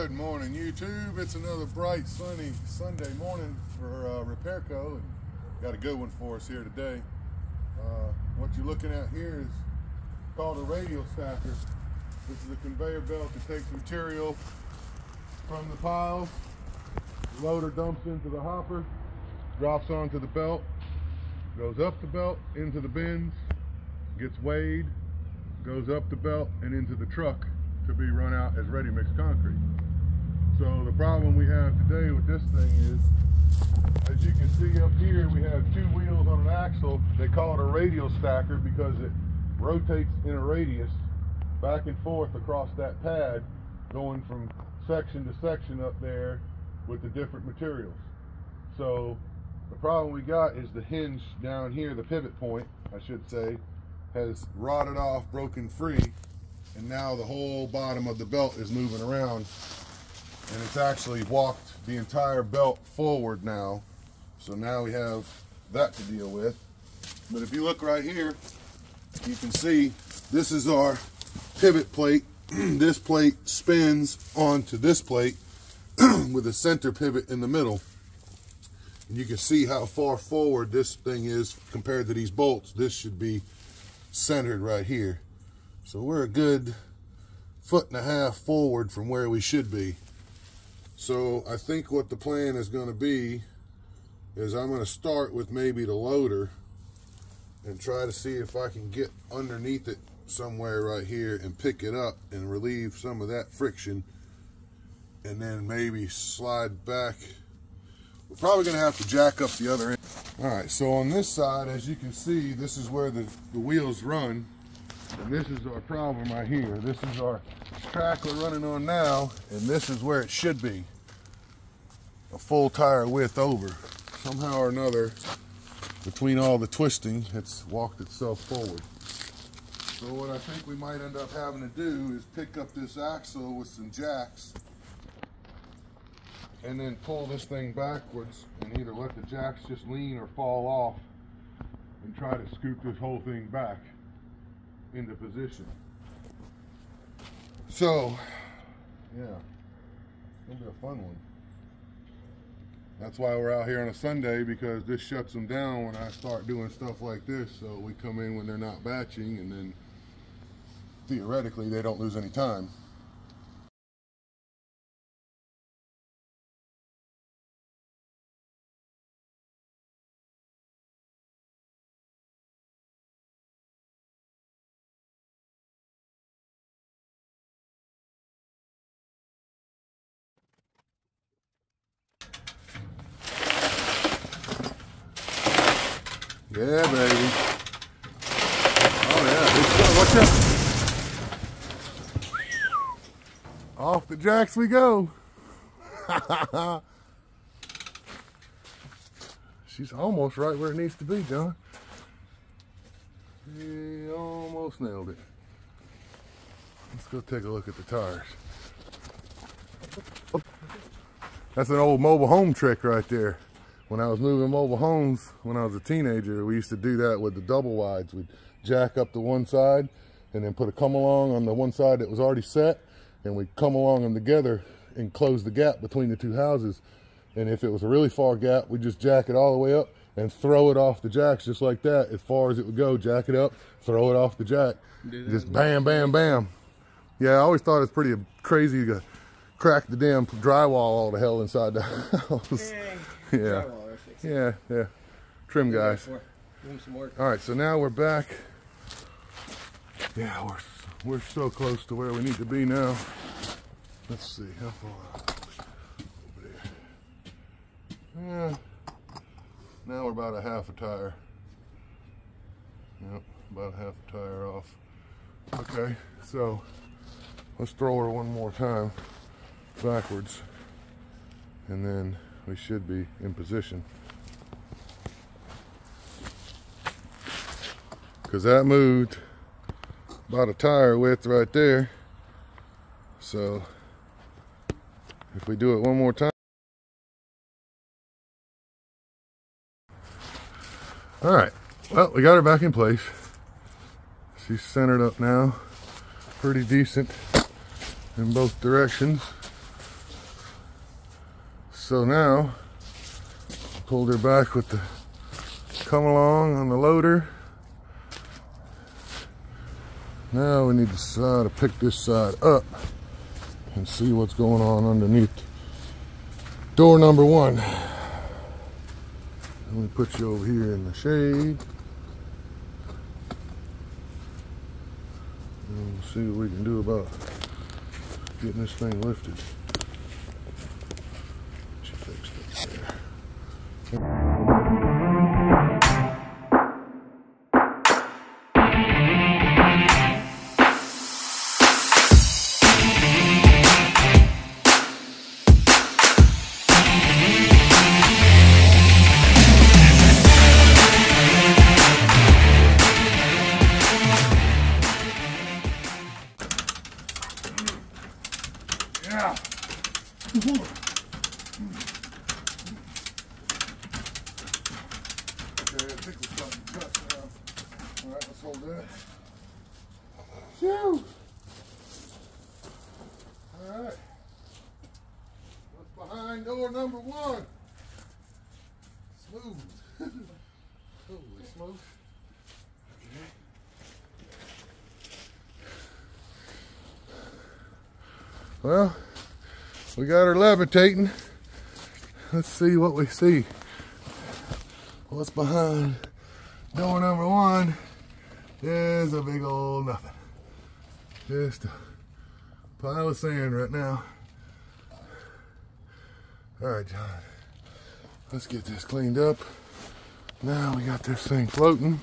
Good morning, YouTube. It's another bright, sunny Sunday morning for Repairco, and got a good one for us here today. What you're looking at here is called a radial stacker. This is a conveyor belt that takes material from the piles. The loader dumps into the hopper, drops onto the belt, goes up the belt into the bins, gets weighed, goes up the belt and into the truck to be run out as ready-mix concrete. So the problem we have today with this thing is, as you can see up here, we have two wheels on an axle. They call it a radial stacker because it rotates in a radius back and forth across that pad, going from section to section up there with the different materials. So the problem we got is the hinge down here, the pivot point, I should say, has rotted off, broken free, and now the whole bottom of the belt is moving around, and it's actually walked the entire belt forward now. So now we have that to deal with. But if you look right here, you can see this is our pivot plate. This plate spins onto this plate with a center pivot in the middle. And you can see how far forward this thing is compared to these bolts. This should be centered right here. So we're a good 1.5 feet forward from where we should be. So I think what the plan is going to be is I'm going to start with maybe the loader and try to see if I can get underneath it somewhere right here and pick it up and relieve some of that friction, and then maybe slide back. We're probably going to have to jack up the other end. All right, so on this side, as you can see, this is where the wheels run, and this is our problem right here. This is our track we're running on now, and this is where it should be, a full tire width over. Somehow or another, between all the twisting, it's walked itself forward. So what I think we might end up having to do is pick up this axle with some jacks and then pull this thing backwards and either let the jacks just lean or fall off and try to scoop this whole thing back into position. So, yeah, it's gonna be a fun one. That's why we're out here on a Sunday, because this shuts them down when I start doing stuff like this. So we come in when they're not batching, and then theoretically they don't lose any time. Yeah, baby. Oh yeah, watch out. Off the jacks we go. She's almost right where it needs to be, John. He almost nailed it. Let's go take a look at the tires. That's an old mobile home trick right there. When I was moving mobile homes when I was a teenager, we used to do that with the double wides. We'd jack up to one side and then put a come along on the one side that was already set, and we'd come along them together and close the gap between the two houses. And if it was a really far gap, we'd just jack it all the way up and throw it off the jacks just like that, as far as it would go. Jack it up, throw it off the jack. Just bam, bam, bam. Yeah, I always thought it was pretty crazy to crack the damn drywall all the hell inside the house. Yeah. Yeah. Trim guys. All right, so now we're back. Yeah, we're so close to where we need to be now. Let's see, how far over there? Yeah. Now we're about a half a tire. Yep, about half a tire off. Okay, so let's throw her one more time backwards, and then we should be in position. Because that moved about a tire width right there. So if we do it one more time. All right, well, we got her back in place. She's centered up now, pretty decent in both directions. So now, pulled her back with the come along on the loader. Now we need to decide to pick this side up and see what's going on underneath door number 1. Let me put you over here in the shade. And we'll see what we can do about getting this thing lifted. She fixed it there. Yeah. Okay, I think we're starting to cut now. All right, let's hold that. Phew. All right. What's behind door number 1? Smooth. Holy smokes. Okay. Well, we got her levitating. Let's see what we see. What's behind door number 1 is a big old nothing. Just a pile of sand right now. All right, John. Let's get this cleaned up. Now we got this thing floating.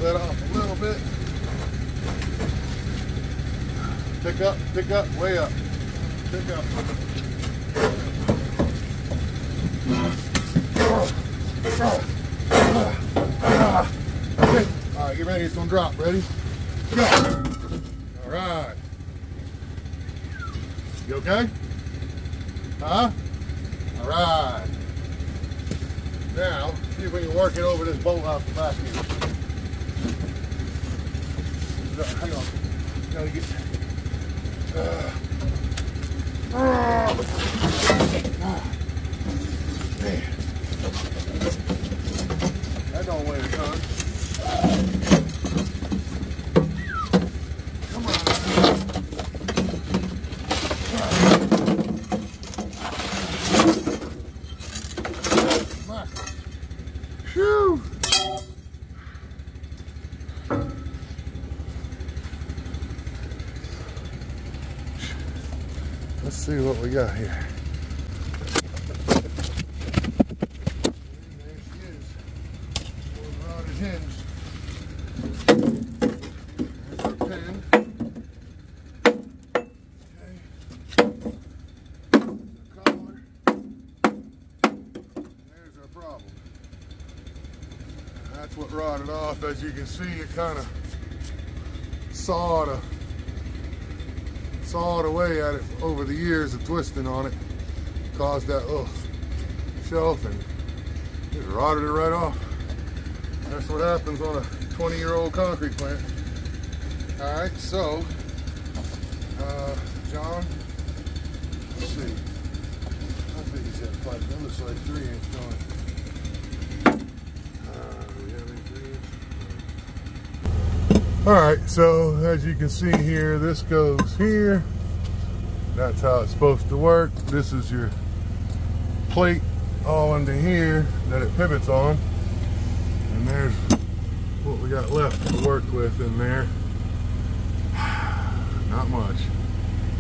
Let off a little bit. Pick up, way up. Pick up. Okay. All right, get ready. It's gonna drop. Ready? Go. All right. You okay? Huh? All right. Now, see if we can work it over this bolt out the back here. Hang on. Gotta get. Man. That don't weigh a ton. Come on. Phew. Let's see what we got here. And there she is. One rotted hinge. There's our pin. Okay. The collar. There's our problem. That's what rotted off. As you can see, it kind of sawed away at it over the years of twisting on it. Caused that little shelf and just rotted it right off. That's what happens on a 20-year-old concrete plant. All right, so, John, let's see. How big is that pipe? That looks like 3-inch, don't it? Do we have any 3-inch? All right, so as you can see here, this goes here. That's how it's supposed to work. This is your plate all under here that it pivots on. And there's what we got left to work with in there. Not much.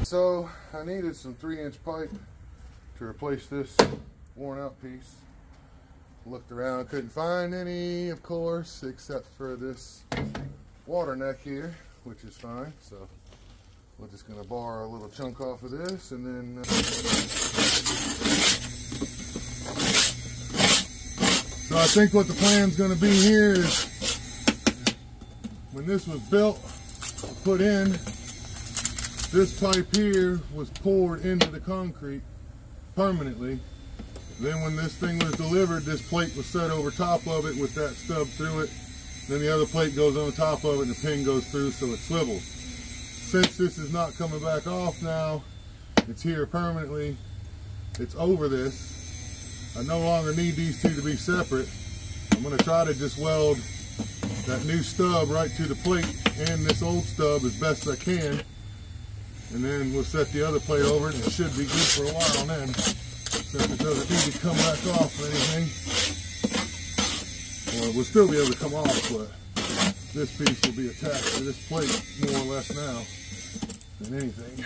So I needed some 3-inch pipe to replace this worn out piece. Looked around, couldn't find any, of course, except for this water neck here, which is fine. So we're just going to borrow a little chunk off of this, and then so I think what the plan's going to be here is, when this was built, put in, This pipe here was poured into the concrete permanently. Then when this thing was delivered, this plate was set over top of it with that stub through it. Then the other plate goes on top of it and the pin goes through so it swivels. Since this is not coming back off now, it's here permanently, it's over this. I no longer need these two to be separate. I'm going to try to just weld that new stub right to the plate and this old stub as best I can. And then we'll set the other plate over it and it should be good for a while then. Since it doesn't need to come back off or anything. Well, it will still be able to come off, but this piece will be attached to this plate more or less now than anything.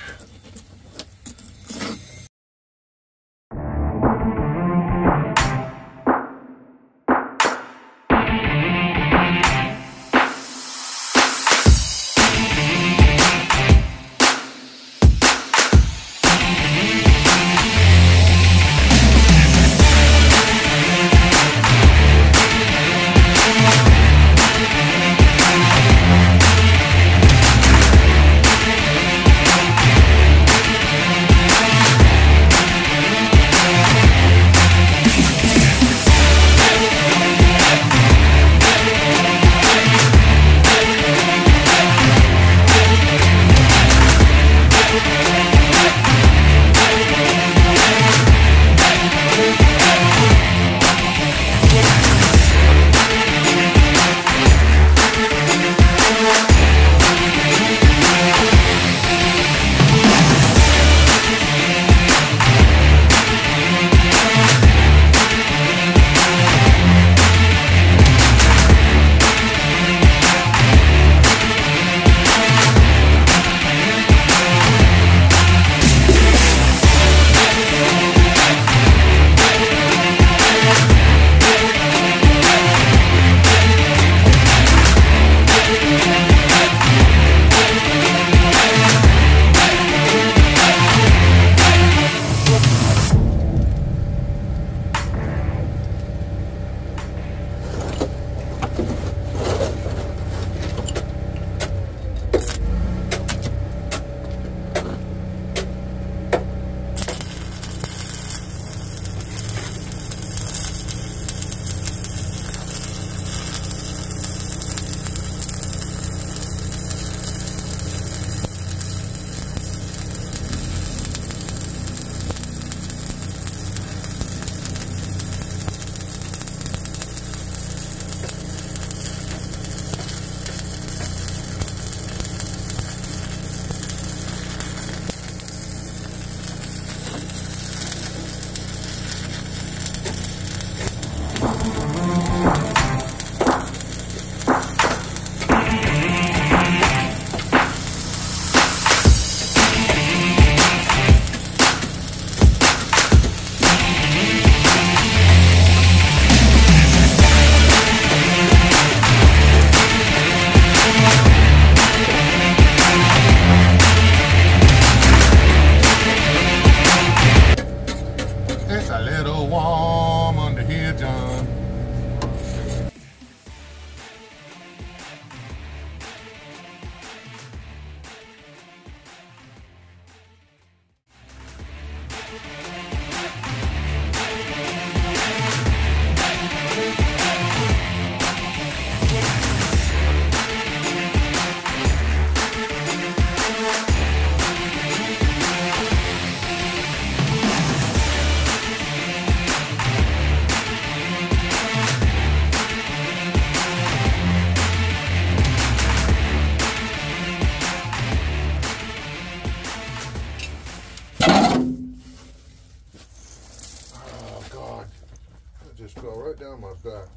Fell right down my back.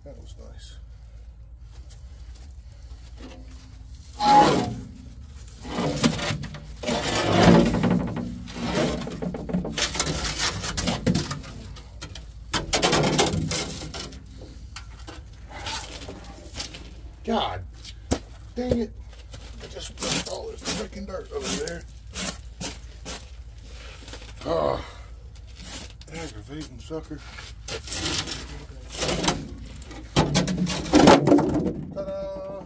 That was nice. God dang it. I just left all this freaking dirt over there. Ah, aggravating sucker. Ta-da!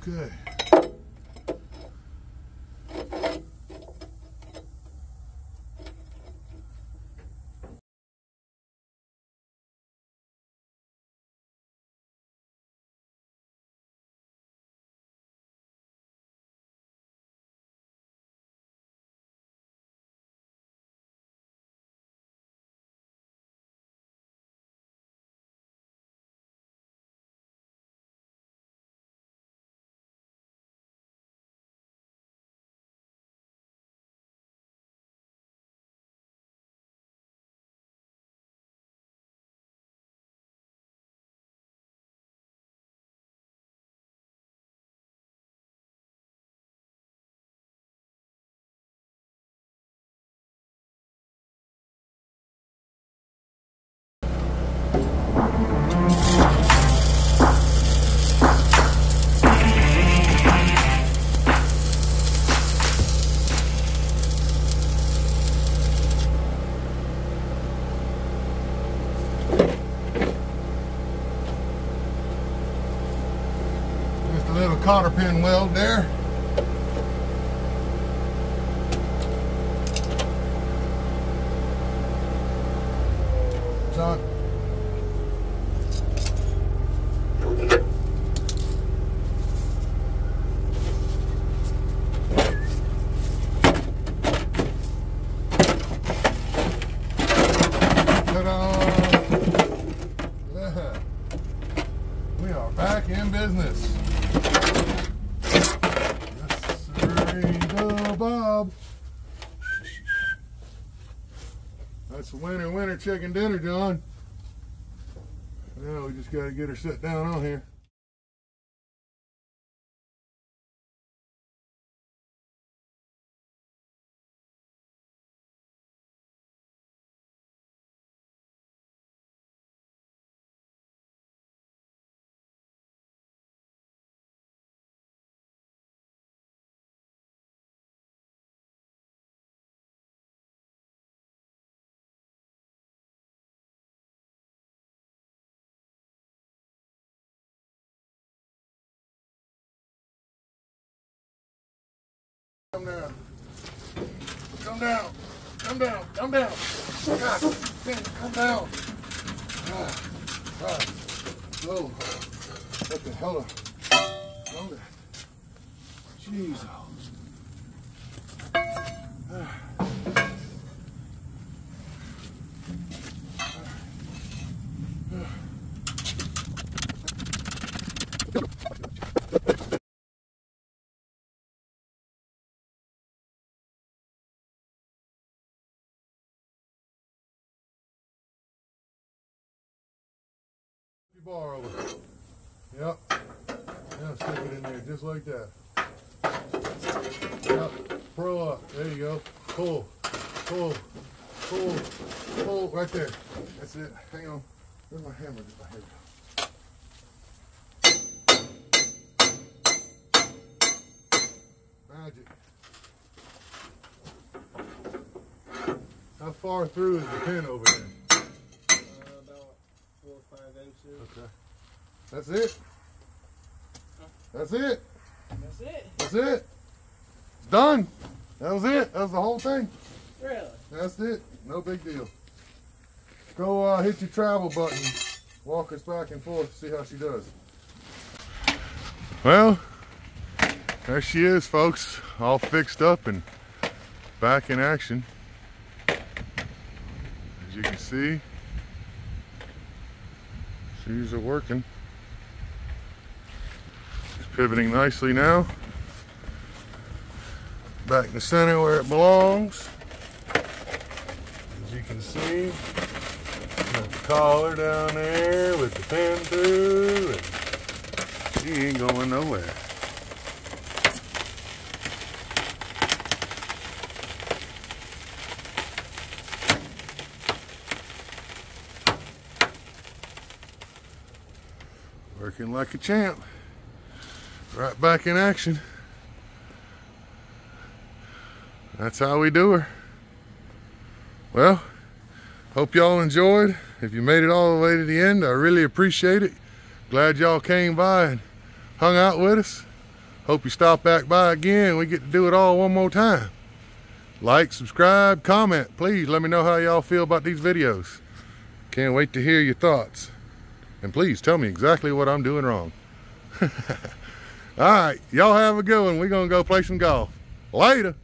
Okay. cotter pin weld there. John. We are back in business. Yes, sir, Bob. That's winter chicken dinner, John. Now we just got to get her set down on here. Come down. Come down. Come down. Come down. God, come down. God. Oh, what the hell? Come down. Jeez. Bar over. Yep. Now stick it in there just like that. Yep. Pro up. There you go. Pull. Pull. Pull. Pull. Right there. That's it. Hang on. Where's my hammer? Here we go. Magic. How far through is the pin over there? Okay. That's it. That's it. That's it. That's it. It's done. That was it. That was the whole thing. Really? That's it. No big deal. Go hit your travel button. Walk us back and forth. See how she does. Well, there she is, folks. All fixed up and back in action. As you can see, shoes are working. It's pivoting nicely now. Back in the center where it belongs. As you can see, got the collar down there with the pin through, and she ain't going nowhere. Working like a champ. Right back in action. That's how we do her. Well, hope y'all enjoyed. If you made it all the way to the end, I really appreciate it. Glad y'all came by and hung out with us. Hope you stop back by again. We get to do it all one more time. Like, subscribe, comment. Please let me know how y'all feel about these videos. Can't wait to hear your thoughts. And please tell me exactly what I'm doing wrong. All right, y'all have a good one. We're gonna go play some golf. Later.